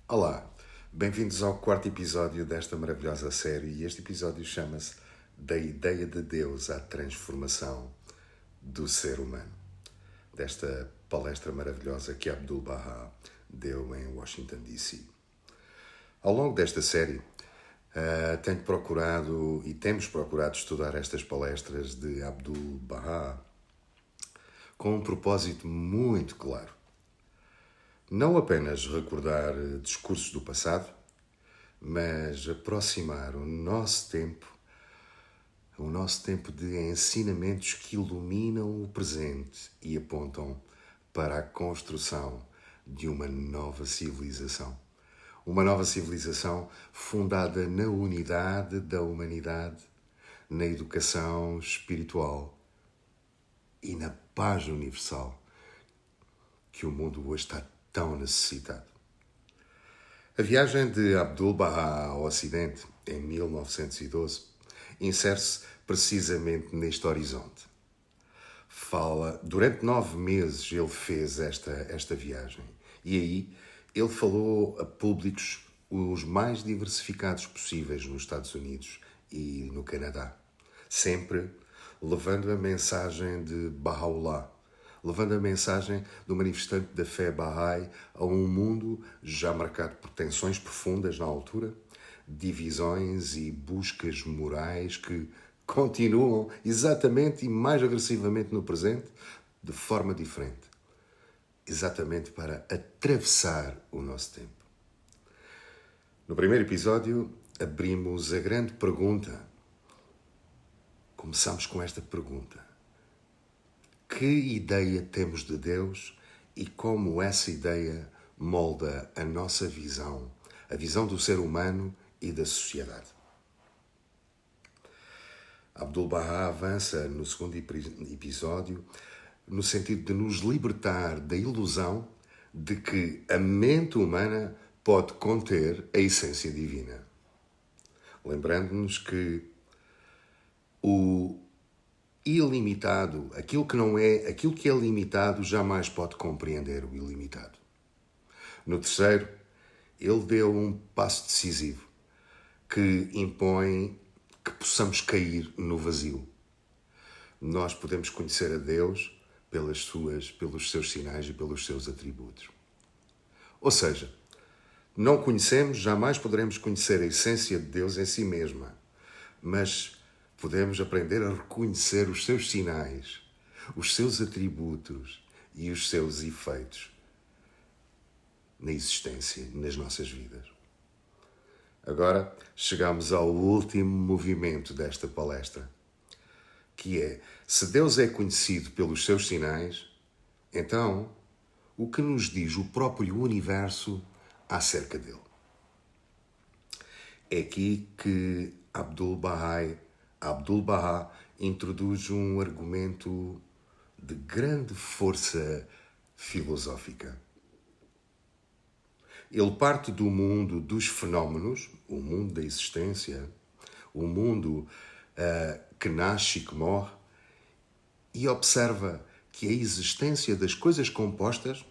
Olá, bem-vindos ao quarto episódio desta maravilhosa série e este episódio chama-se Da Ideia de Deus à Transformação do Ser Humano, desta palestra maravilhosa que Abdu'l-Bahá deu em Washington, D.C. Ao longo desta série, tenho procurado e temos procurado estudar estas palestras de Abdu'l-Bahá com um propósito muito claro. Não apenas recordar discursos do passado, mas aproximar o nosso tempo de ensinamentos que iluminam o presente e apontam para a construção de uma nova civilização. Uma nova civilização fundada na unidade da humanidade, na educação espiritual e na paz universal que o mundo hoje está tão necessitado. A viagem de Abdu'l-Bahá ao Ocidente, em 1912, insere-se precisamente neste horizonte. Durante 9 meses ele fez esta viagem e aí ele falou a públicos os mais diversificados possíveis nos Estados Unidos e no Canadá, sempre levando a mensagem de Baha'u'lláh, levando a mensagem do manifestante da fé Bahá'í a um mundo já marcado por tensões profundas na altura, divisões e buscas morais que continuam exatamente e mais agressivamente no presente, de forma diferente, exatamente para atravessar o nosso tempo. No primeiro episódio, abrimos a grande pergunta. Começamos com esta pergunta. Que ideia temos de Deus e como essa ideia molda a nossa visão, a visão do ser humano e da sociedade? Abdu'l-Bahá avança no segundo episódio no sentido de nos libertar da ilusão de que a mente humana pode conter a essência divina. Lembrando-nos que o ilimitado, aquilo que é limitado jamais pode compreender o ilimitado. No terceiro, ele deu um passo decisivo que impõe que possamos cair no vazio. Nós podemos conhecer a Deus pelos seus sinais e pelos seus atributos. Ou seja, não conhecemos, jamais poderemos conhecer a essência de Deus em si mesma, mas podemos aprender a reconhecer os seus sinais, os seus atributos e os seus efeitos na existência, nas nossas vidas. Agora chegamos ao último movimento desta palestra, que é, se Deus é conhecido pelos seus sinais, então o que nos diz o próprio universo acerca dele? É aqui que Abdu'l-Bahá introduz um argumento de grande força filosófica. Ele parte do mundo dos fenómenos, o mundo da existência, o mundo que nasce e que morre, e observa que a existência das coisas compostas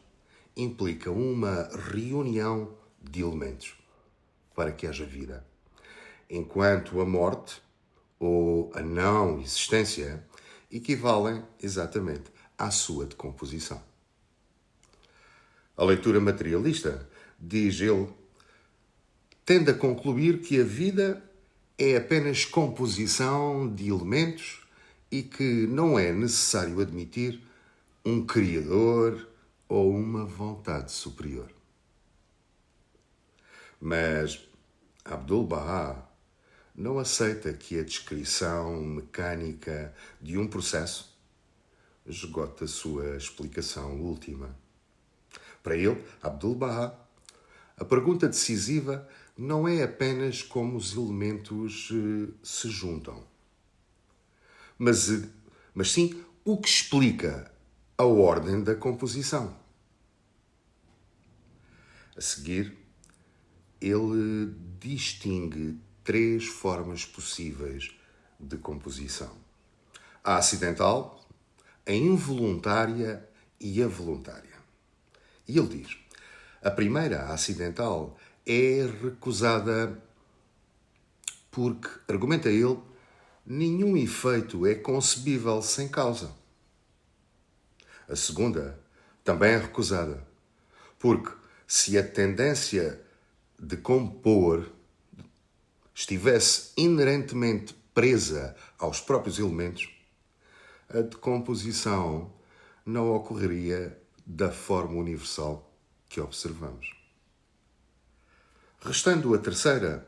implica uma reunião de elementos para que haja vida. Enquanto a morte ou a não existência equivalem exatamente à sua decomposição. A leitura materialista, diz ele, tende a concluir que a vida é apenas composição de elementos e que não é necessário admitir um Criador ou uma vontade superior. Mas Abdu'l-Bahá não aceita que a descrição mecânica de um processo esgote a sua explicação última. Para ele, Abdu'l-Bahá, a pergunta decisiva não é apenas como os elementos se juntam, mas sim o que explica a ordem da composição. A seguir, ele distingue 3 formas possíveis de composição: a acidental, a involuntária e a voluntária. E ele diz: A primeira, a acidental, é recusada porque, argumenta ele, nenhum efeito é concebível sem causa. A segunda também é recusada porque, se a tendência de compor estivesse inerentemente presa aos próprios elementos, a decomposição não ocorreria da forma universal que observamos. Restando a terceira,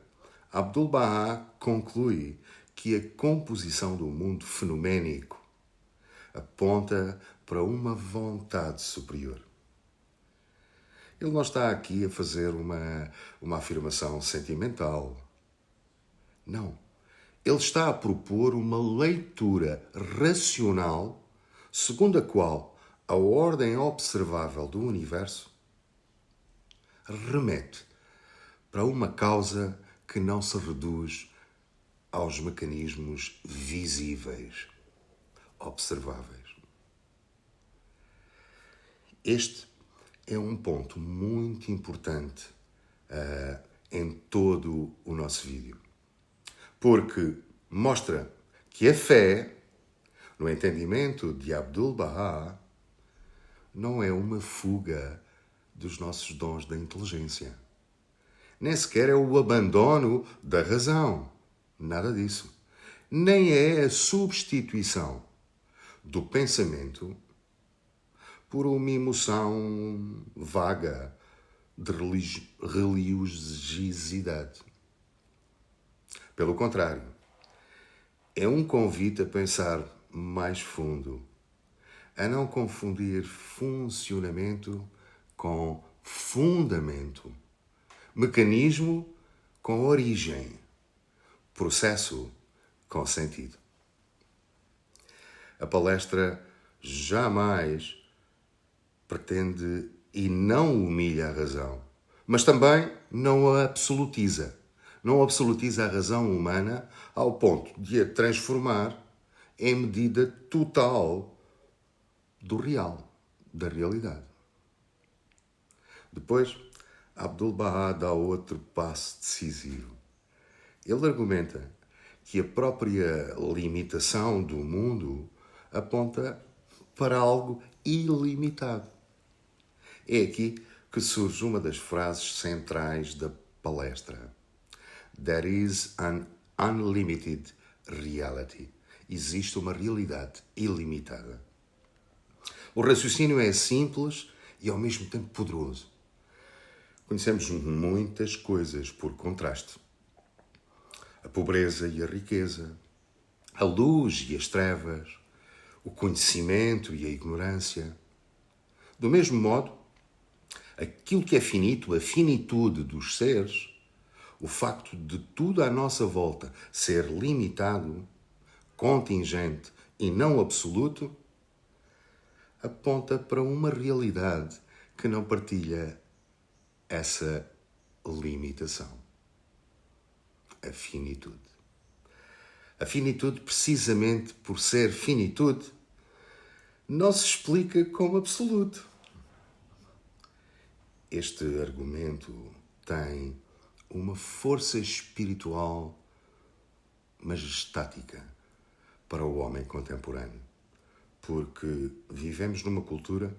Abdu'l-Bahá conclui que a composição do mundo fenoménico aponta para uma vontade superior. Ele não está aqui a fazer uma afirmação sentimental. Não. Ele está a propor uma leitura racional segundo a qual a ordem observável do universo remete para uma causa que não se reduz aos mecanismos visíveis, observáveis. Este é um ponto muito importante em todo o nosso vídeo, porque mostra que a fé, no entendimento de Abdu'l-Bahá, não é uma fuga dos nossos dons da inteligência. Nem sequer é o abandono da razão. Nada disso. Nem é a substituição do pensamento por uma emoção vaga de religiosidade. Pelo contrário, é um convite a pensar mais fundo, a não confundir funcionamento com fundamento, mecanismo com origem, processo com sentido. A palestra jamais pretende e não humilha a razão, mas também não a absolutiza. Não absolutiza a razão humana ao ponto de a transformar em medida total do real, da realidade. Depois, Abdu'l-Bahá dá outro passo decisivo. Ele argumenta que a própria limitação do mundo aponta para algo ilimitado. É aqui que surge uma das frases centrais da palestra. There is an unlimited reality. Existe uma realidade ilimitada. O raciocínio é simples e ao mesmo tempo poderoso. Conhecemos muitas coisas por contraste. A pobreza e a riqueza, a luz e as trevas, o conhecimento e a ignorância. Do mesmo modo, aquilo que é finito, a finitude dos seres, o facto de tudo à nossa volta ser limitado, contingente e não absoluto, aponta para uma realidade que não partilha essa limitação. A finitude. A finitude, precisamente por ser finitude, não se explica como absoluto. Este argumento tem uma força espiritual majestática para o homem contemporâneo, porque vivemos numa cultura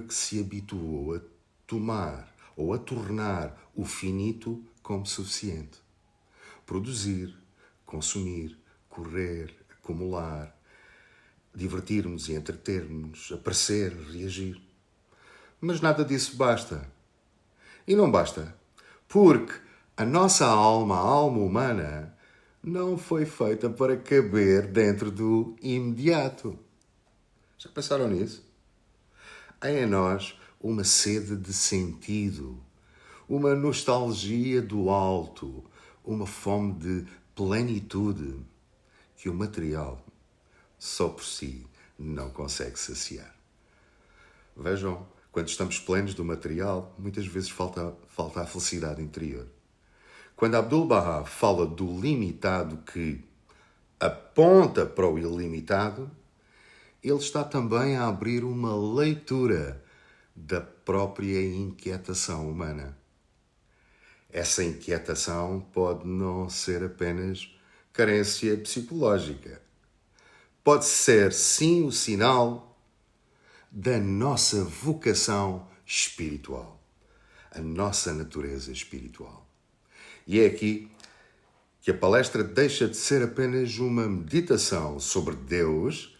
que se habituou a tomar ou a tornar o finito como suficiente. Produzir, consumir, correr, acumular, divertir-nos e entreter-nos, aparecer, reagir. Mas nada disso basta. E não basta, porque a nossa alma, a alma humana, não foi feita para caber dentro do imediato. Já pensaram nisso? Há em nós uma sede de sentido, uma nostalgia do alto, uma fome de plenitude que o material, só por si, não consegue saciar. Vejam, quando estamos plenos do material, muitas vezes falta a felicidade interior. Quando Abdu'l-Bahá fala do limitado que aponta para o ilimitado, ele está também a abrir uma leitura da própria inquietação humana. Essa inquietação pode não ser apenas carência psicológica. Pode ser, sim, o sinal da nossa vocação espiritual, a nossa natureza espiritual. E é aqui que a palestra deixa de ser apenas uma meditação sobre Deus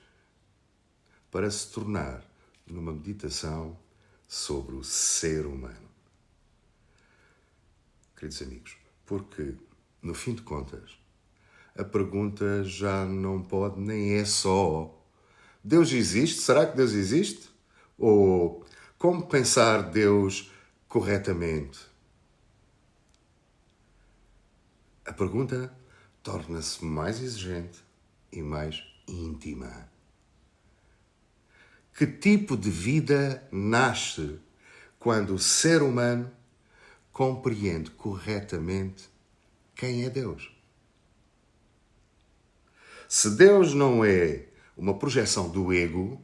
para se tornar numa meditação sobre o ser humano. Queridos amigos, porque, no fim de contas, a pergunta já não pode nem é só Deus existe? Será que Deus existe? Ou como pensar Deus corretamente? A pergunta torna-se mais exigente e mais íntima. Que tipo de vida nasce quando o ser humano compreende corretamente quem é Deus? Se Deus não é uma projeção do ego,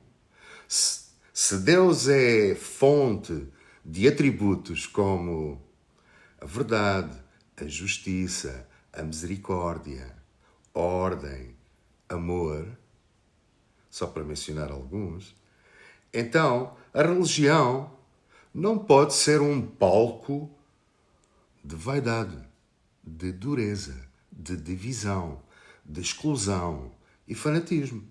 se Deus é fonte de atributos como a verdade, a justiça, a misericórdia, a ordem, amor, só para mencionar alguns, então a religião não pode ser um palco de vaidade, de dureza, de divisão, de exclusão e fanatismo.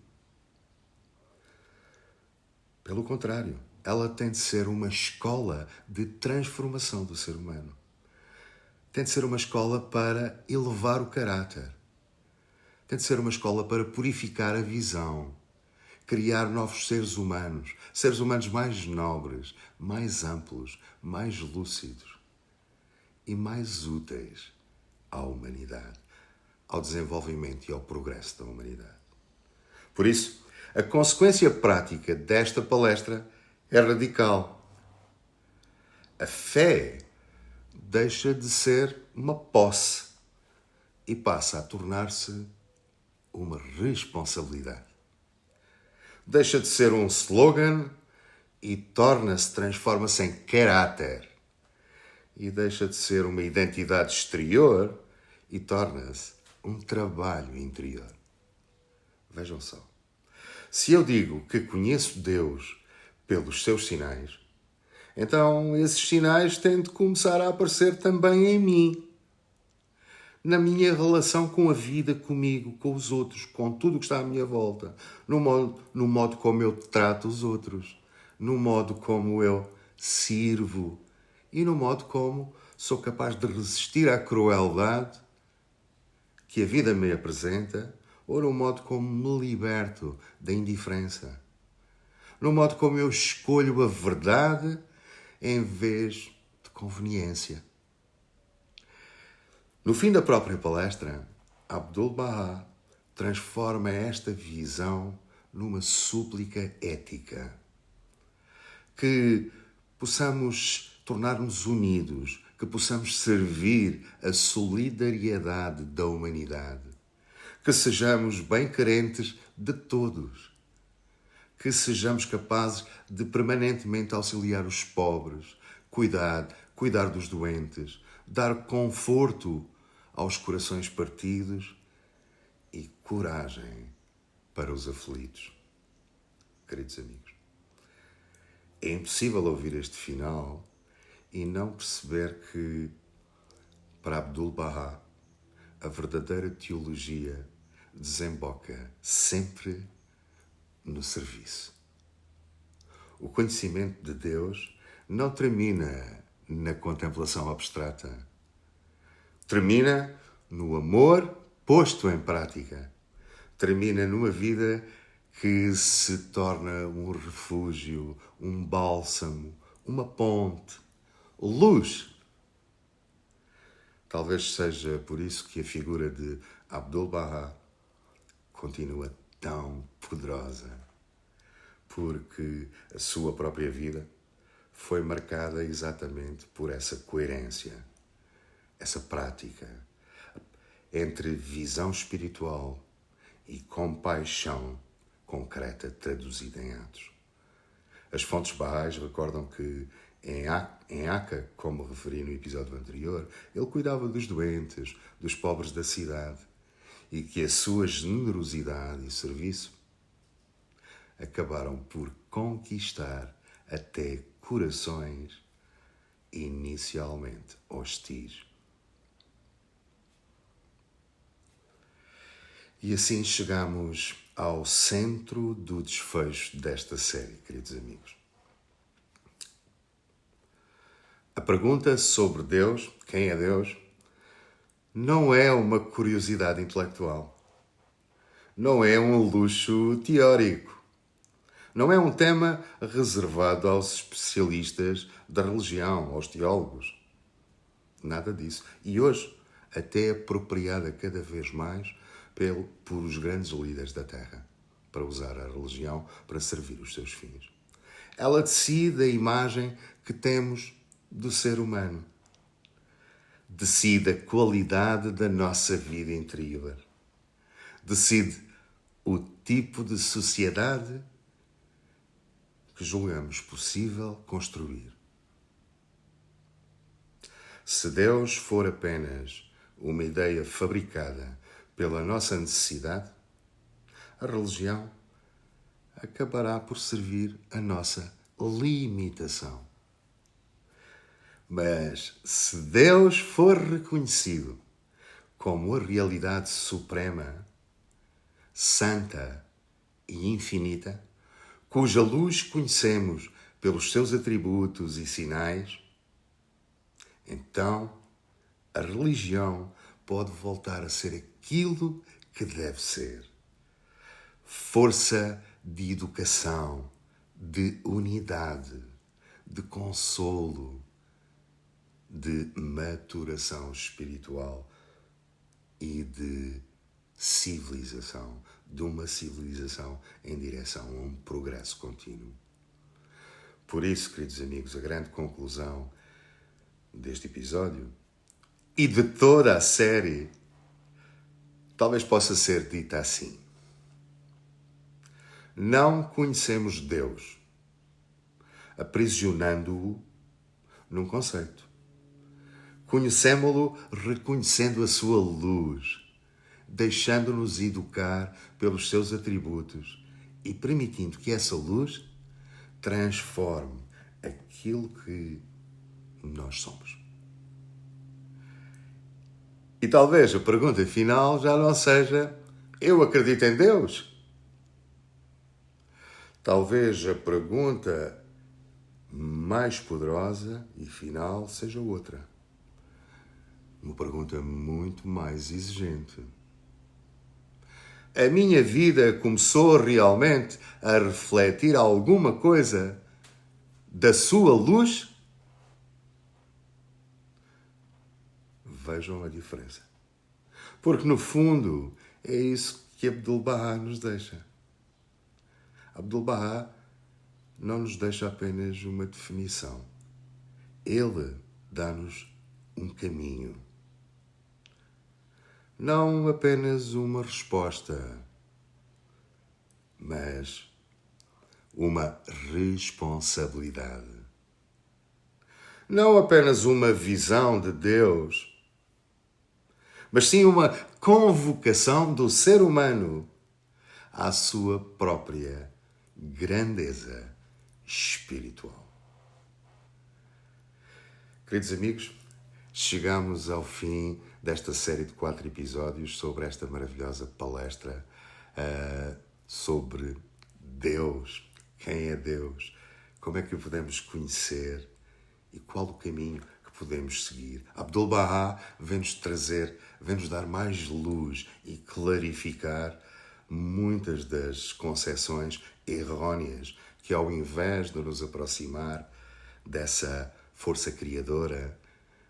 Pelo contrário, ela tem de ser uma escola de transformação do ser humano. Tem de ser uma escola para elevar o caráter. Tem de ser uma escola para purificar a visão, criar novos seres humanos mais nobres, mais amplos, mais lúcidos e mais úteis à humanidade, ao desenvolvimento e ao progresso da humanidade. Por isso, a consequência prática desta palestra é radical. A fé deixa de ser uma posse e passa a tornar-se uma responsabilidade. Deixa de ser um slogan e transforma-se em caráter. E deixa de ser uma identidade exterior e torna-se um trabalho interior. Vejam só. Se eu digo que conheço Deus pelos seus sinais, então esses sinais têm de começar a aparecer também em mim. Na minha relação com a vida, comigo, com os outros, com tudo o que está à minha volta. No modo como eu trato os outros. No modo como eu sirvo. E no modo como sou capaz de resistir à crueldade que a vida me apresenta, ou no modo como me liberto da indiferença. No modo como eu escolho a verdade em vez de conveniência. No fim da própria palestra, Abdu'l-Bahá transforma esta visão numa súplica ética. Que possamos tornar-nos unidos, que possamos servir a solidariedade da humanidade. Que sejamos bem carentes de todos. Que sejamos capazes de permanentemente auxiliar os pobres, cuidar dos doentes, dar conforto aos corações partidos e coragem para os aflitos. Queridos amigos, é impossível ouvir este final e não perceber que, para Abdu'l-Bahá, a verdadeira teologia desemboca sempre no serviço. O conhecimento de Deus não termina na contemplação abstrata. Termina no amor posto em prática. Termina numa vida que se torna um refúgio, um bálsamo, uma ponte, luz. Talvez seja por isso que a figura de Abdu'l-Bahá continua tão poderosa, porque a sua própria vida foi marcada exatamente por essa coerência, essa prática entre visão espiritual e compaixão concreta traduzida em atos. As fontes Bahais recordam que Em Aca, como referi no episódio anterior, ele cuidava dos doentes, dos pobres da cidade, e que a sua generosidade e serviço acabaram por conquistar até corações inicialmente hostis. E assim chegamos ao centro do desfecho desta série, queridos amigos. A pergunta sobre Deus, quem é Deus, não é uma curiosidade intelectual. Não é um luxo teórico. Não é um tema reservado aos especialistas da religião, aos teólogos. Nada disso. E hoje, até é apropriada cada vez mais por os grandes líderes da Terra, para usar a religião para servir os seus fins. Ela decide a imagem que temos do ser humano. Decide a qualidade da nossa vida interior. Decide o tipo de sociedade que julgamos possível construir. Se Deus for apenas uma ideia fabricada pela nossa necessidade, a religião acabará por servir a nossa limitação. Mas se Deus for reconhecido como a realidade suprema, santa e infinita, cuja luz conhecemos pelos seus atributos e sinais, então a religião pode voltar a ser aquilo que deve ser. Força de educação, de unidade, de consolo, de maturação espiritual e de civilização, de uma civilização em direção a um progresso contínuo. Por isso, queridos amigos, a grande conclusão deste episódio e de toda a série talvez possa ser dita assim: não conhecemos Deus aprisionando-o num conceito. Conhecemo-lo reconhecendo a sua luz, deixando-nos educar pelos seus atributos e permitindo que essa luz transforme aquilo que nós somos. E talvez a pergunta final já não seja: eu acredito em Deus? Talvez a pergunta mais poderosa e final seja outra. Uma pergunta muito mais exigente. A minha vida começou realmente a refletir alguma coisa da sua luz? Vejam a diferença. Porque, no fundo, é isso que Abdu'l-Bahá nos deixa. Abdu'l-Bahá não nos deixa apenas uma definição. Ele dá-nos um caminho. Não apenas uma resposta, mas uma responsabilidade. Não apenas uma visão de Deus, mas sim uma convocação do ser humano à sua própria grandeza espiritual. Queridos amigos, chegamos ao fim desta série de 4 episódios sobre esta maravilhosa palestra sobre Deus, quem é Deus, como é que o podemos conhecer e qual o caminho que podemos seguir. Abdu'l-Bahá vem-nos dar mais luz e clarificar muitas das concepções erróneas que, ao invés de nos aproximar dessa força criadora,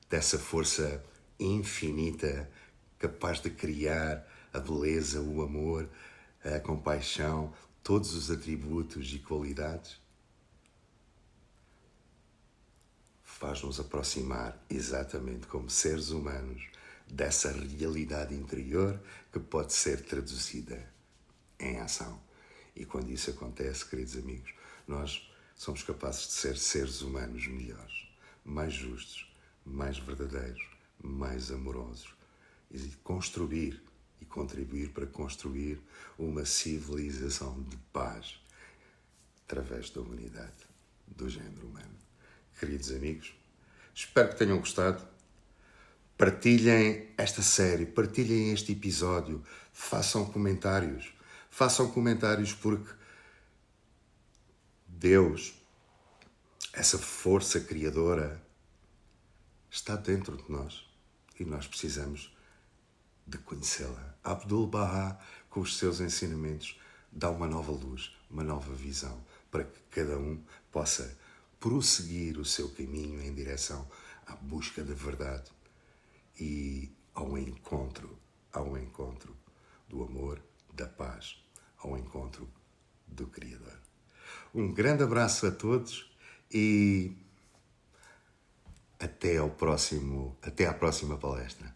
dessa força infinita, capaz de criar a beleza, o amor, a compaixão, todos os atributos e qualidades, faz-nos aproximar exatamente como seres humanos dessa realidade interior que pode ser traduzida em ação. E quando isso acontece, queridos amigos, nós somos capazes de ser seres humanos melhores, mais justos, mais verdadeiros, mais amorosos e construir e contribuir para construir uma civilização de paz através da humanidade do género humano. Queridos amigos, espero que tenham gostado. Partilhem esta série, partilhem este episódio, façam comentários porque Deus, essa força criadora, está dentro de nós e nós precisamos de conhecê-la. Abdu'l-Bahá, com os seus ensinamentos, dá uma nova luz, uma nova visão, para que cada um possa prosseguir o seu caminho em direção à busca da verdade e ao encontro do amor, da paz, ao encontro do Criador. Um grande abraço a todos e até à próxima palestra.